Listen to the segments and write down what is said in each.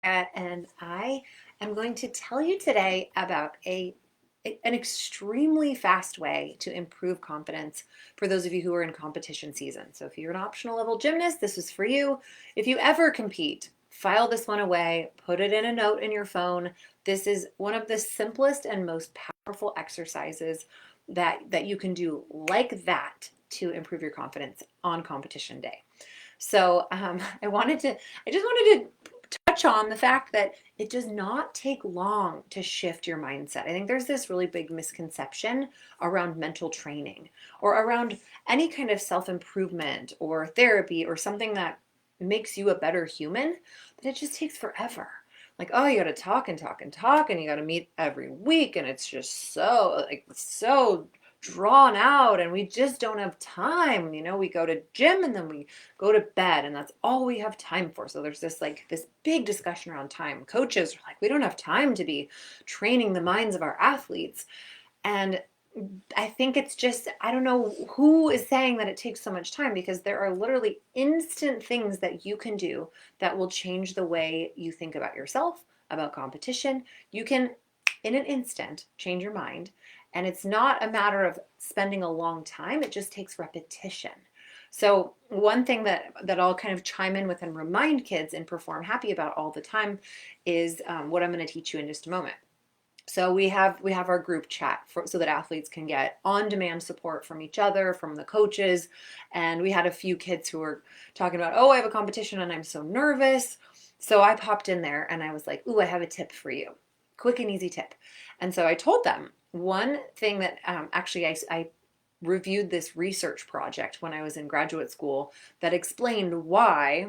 And I am going to tell you today about an extremely fast way to improve confidence for those of you who are in competition season. So if you're an optional level gymnast, this is for you. If you ever compete, file this one away, put it in a note in your phone. This is one of the simplest and most powerful exercises that you can do like that to improve your confidence on competition day. So I just wanted to touch on the fact that it does not take long to shift your mindset. I think there's this really big misconception around mental training or around any kind of self-improvement or therapy or something that makes you a better human, that it just takes forever. Like, oh, you got to talk and talk and talk, and you got to meet every week, and it's just so drawn out, and we just don't have time. We go to gym and then we go to bed, and that's all we have time for. So there's this big discussion around time. Coaches are like, we don't have time to be training the minds of our athletes. And I think it's just, I don't know who is saying that it takes so much time, because there are literally instant things that you can do that will change the way you think about yourself, about competition. You can, in an instant, change your mind. And it's not a matter of spending a long time, it just takes repetition. So one thing that I'll kind of chime in with and remind kids and Perform Happy about all the time is what I'm going to teach you in just a moment. So we have our group chat so that athletes can get on-demand support from each other, from the coaches. And we had a few kids who were talking about, oh, I have a competition and I'm so nervous. So I popped in there and I was like, ooh, I have a tip for you. Quick and easy tip. And so I told them one thing that actually I reviewed this research project when I was in graduate school that explained why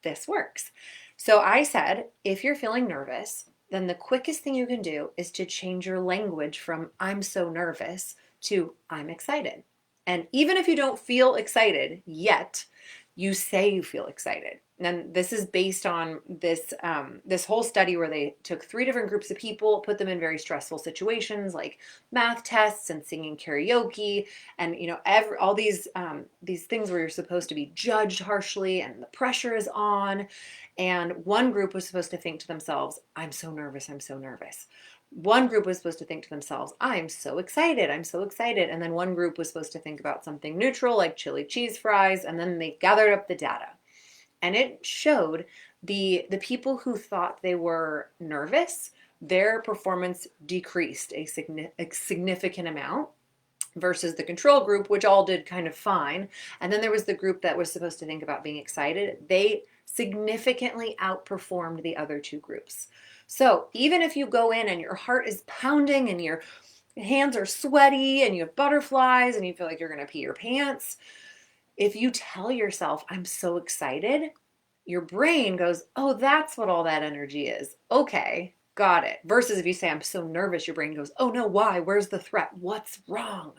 this works. So I said, if you're feeling nervous, then the quickest thing you can do is to change your language from I'm so nervous to I'm excited. And even if you don't feel excited yet, you say you feel excited. And this is based on this whole study where they took 3 different groups of people, put them in very stressful situations like math tests and singing karaoke, and all these things where you're supposed to be judged harshly and the pressure is on. And one group was supposed to think to themselves, I'm so nervous, I'm so nervous. One group was supposed to think to themselves, I'm so excited, I'm so excited. And then one group was supposed to think about something neutral like chili cheese fries. And then they gathered up the data. And it showed the people who thought they were nervous, their performance decreased a significant amount versus the control group, which all did kind of fine. And then there was the group that was supposed to think about being excited. They significantly outperformed the other 2 groups. So even if you go in and your heart is pounding and your hands are sweaty and you have butterflies and you feel like you're going to pee your pants, if you tell yourself, I'm so excited, your brain goes, oh, that's what all that energy is. Okay, got it. Versus if you say, I'm so nervous, your brain goes, oh no, why? Where's the threat? What's wrong?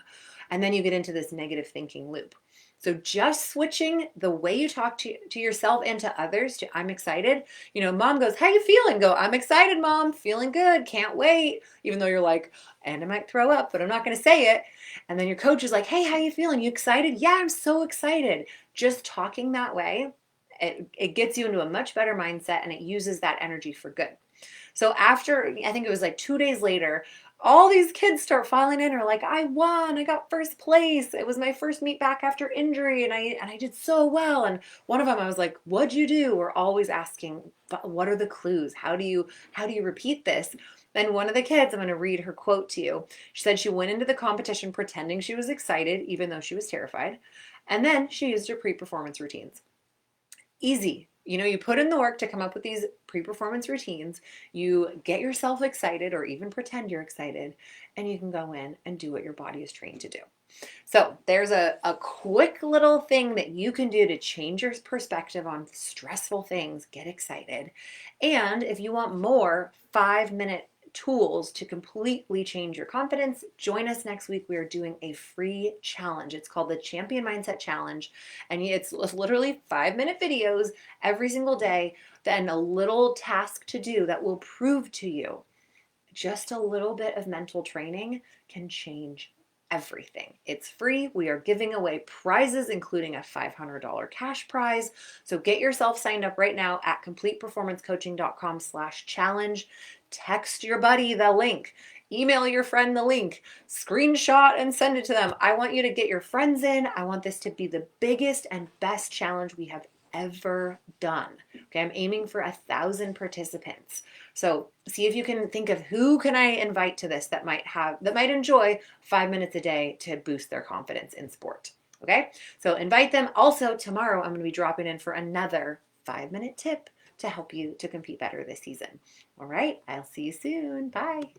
And then you get into this negative thinking loop. So just switching the way you talk to yourself and to others to I'm excited. Mom goes, how you feeling? Go, I'm excited, mom, feeling good, can't wait. Even though you're like, and I might throw up, but I'm not going to say it. And then your coach is like, hey, how you feeling? You excited? Yeah, I'm so excited. Just talking that way, it gets you into a much better mindset, and it uses that energy for good. So after, I think it was like 2 days later, all these kids start filing in, are like, I won, I got first place. It was my first meet back after injury, and I did so well. And one of them, I was like, what'd you do? We're always asking, what are the clues? How do you repeat this? And one of the kids, I'm going to read her quote to you. She said she went into the competition pretending she was excited, even though she was terrified. And then she used her pre-performance routines. Easy. You put in the work to come up with these pre-performance routines. You get yourself excited, or even pretend you're excited, and you can go in and do what your body is trained to do. So there's a quick little thing that you can do to change your perspective on stressful things. Get excited. And if you want more 5-minute tools to completely change your confidence, join us next week. We are doing a free challenge. It's called the Champion Mindset Challenge. And it's literally 5-minute videos every single day, then a little task to do that will prove to you just a little bit of mental training can change everything. It's free. We are giving away prizes, including a $500 cash prize. So get yourself signed up right now at completeperformancecoaching.com/challenge. Text your buddy the link. Email your friend the link. Screenshot and send it to them. I want you to get your friends in. I want this to be the biggest and best challenge we have ever done. Okay, I'm aiming for 1,000 participants. So see if you can think of who can I invite to this that might enjoy 5 minutes a day to boost their confidence in sport. Okay, so invite them. Also, tomorrow I'm going to be dropping in for another 5-minute tip to help you to compete better this season. All right, I'll see you soon. Bye.